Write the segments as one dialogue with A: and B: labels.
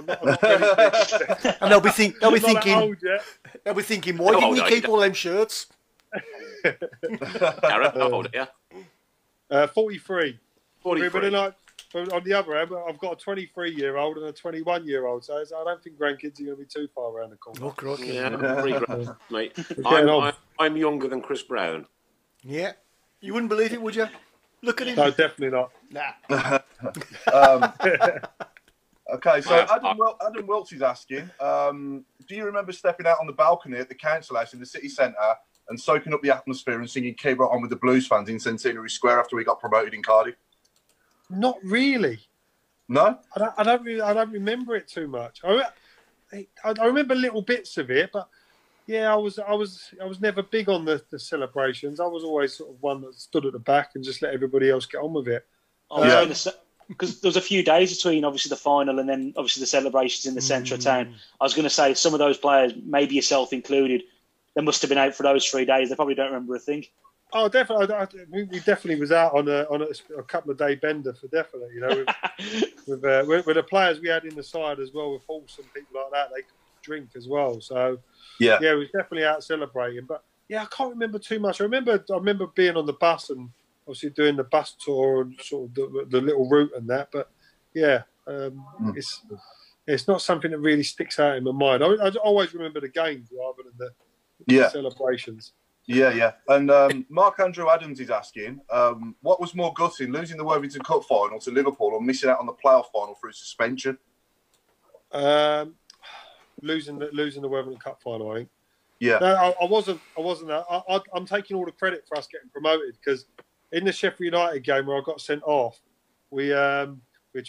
A: I'm not ready for it.
B: And they'll be thinking, why didn't you keep all them shirts?
C: Darren, how old are you?
A: 43.
C: 43.
A: But on the other hand, I've got a 23-year-old and a 21-year-old, so I don't think grandkids are going to be too far around the corner.
B: Oh, God.
C: Yeah, mate. I'm younger than Chris Brown.
B: Yeah. You wouldn't believe it, would you? Look at him.
A: No, definitely not.
B: Nah.
D: Okay, so Adam Welch is asking, do you remember stepping out on the balcony at the council house in the city centre and soaking up the atmosphere and singing Keep It On with the Blues fans in Centenary Square after we got promoted in Cardiff?
A: Not really.
D: No?
A: I don't remember it too much. I remember little bits of it, but yeah, I was never big on the celebrations. I was always sort of one that stood at the back and just let everybody else get on with it.
E: Because there was a few days between obviously the final and then obviously the celebrations in the centre of town. I was going to say some of those players, maybe yourself included, they must have been out for those 3 days. They probably don't remember a thing.
A: Oh, definitely. We definitely was out on a couple of day bender for definitely. You know, with the players we had in the side as well, with Horse and people like that, they could drink as well. So yeah, we was definitely out celebrating. But yeah, I can't remember too much. I remember being on the bus and obviously doing the bus tour and sort of the little route and that. But yeah, it's not something that really sticks out in my mind. I always remember the games rather than the celebrations.
D: Yeah. And Mark Andrew Adams is asking, what was more gutting, losing the Worthington Cup final to Liverpool or missing out on the playoff final through suspension?
A: Losing the Worthington Cup final, I think.
D: Yeah.
A: No, I wasn't. I'm taking all the credit for us getting promoted because in the Sheffield United game where I got sent off, which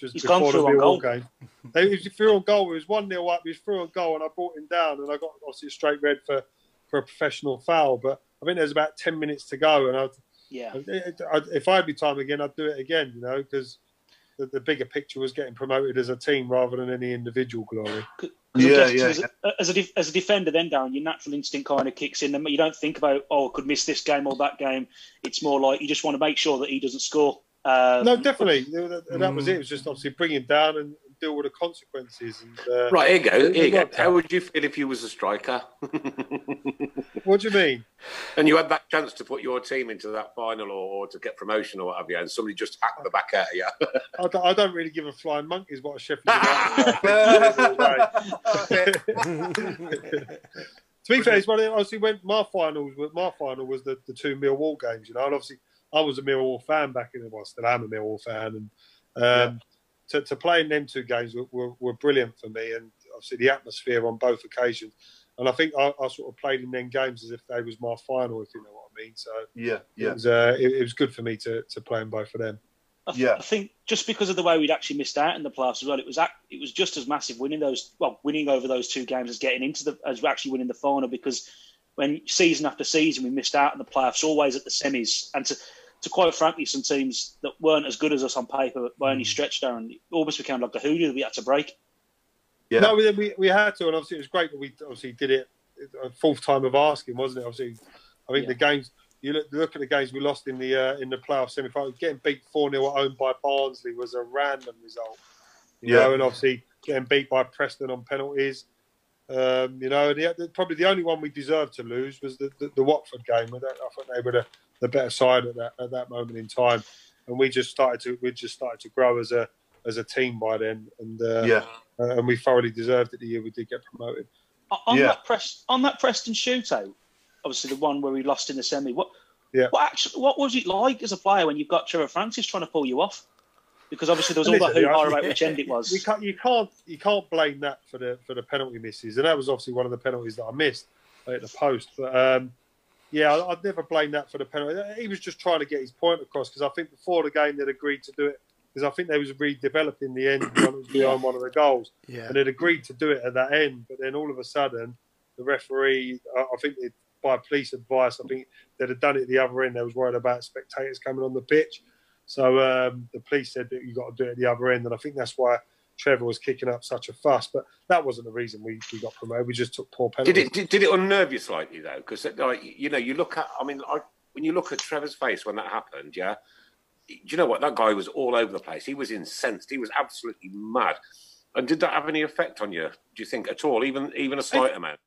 A: was before the Millwall game, he was through on goal. It was 1-0 up. He was through on goal, and I brought him down, and I got obviously a straight red for a professional foul. But I think there's about 10 minutes to go, and if I had my time again, I'd do it again. You know, because the bigger picture was getting promoted as a team rather than any individual glory.
E: As a defender, then Darren, your natural instinct kind of kicks in. You don't think about, I could miss this game or that game. It's more like you just want to make sure that he doesn't score.
A: No, definitely. That was it. It was just obviously bring him down and deal with the consequences. And,
C: right, here you go. How would you feel if you was a striker?
A: What do you mean?
C: And you had that chance to put your team into that final or to get promotion or what have you, and somebody just hacked the back out of you.
A: I don't really give a flying monkeys what a Sheffield United. To be fair, it's one of obviously when my final was the 2 Millwall games, you know, and obviously I was a Millwall fan back in the still am a Millwall fan, and to play in them 2 games were brilliant for me, and obviously the atmosphere on both occasions. And I think I sort of played in them games as if they was my final, if you know what I mean. So it was good for me to play in both of them.
E: I think just because of the way we'd actually missed out in the playoffs as well, it was just as massive winning over those 2 games as actually winning the final, because when season after season we missed out in the playoffs, always at the semis, and to quite frankly, some teams that weren't as good as us on paper by any stretch, Darren, it almost became like a hoodoo that we had to break.
D: Yeah.
A: No, we had to, and obviously it was great that we obviously did it a 4th time of asking, wasn't it? Obviously, I think the games, you look at the games we lost in the playoff semi-final, getting beat 4-0 at home by Barnsley was a random result. You know, and obviously getting beat by Preston on penalties. You know, probably the only one we deserved to lose was the Watford game. I thought they were the better side at that moment in time, and we just started to grow as a team by then, and we thoroughly deserved it the year we did get promoted.
E: On that Preston shootout, obviously the one where we lost in the semi. What was it like as a player when you've got Trevor Francis trying to pull you off? Because obviously there was all that hoo-ha about which end it was.
A: You can't blame that for the penalty misses, and that was obviously one of the penalties that I missed at the post. But I'd never blame that for the penalty. He was just trying to get his point across, because I think before the game they'd agreed to do it, because I think they was redeveloping the end when it was behind one of the goals, and they'd agreed to do it at that end. But then all of a sudden, the referee, I think by police advice, I think they'd have done it at the other end. They was worried about spectators coming on the pitch. So the police said that you got to do it at the other end, and I think that's why Trevor was kicking up such a fuss. But that wasn't the reason we got promoted. We just took poor penalties.
C: Did it unnerve you slightly though? Because you look at, when you look at Trevor's face when that happened, do you know what? That guy was all over the place. He was incensed. He was absolutely mad. And did that have any effect on you? Do you think at all, even a slight amount?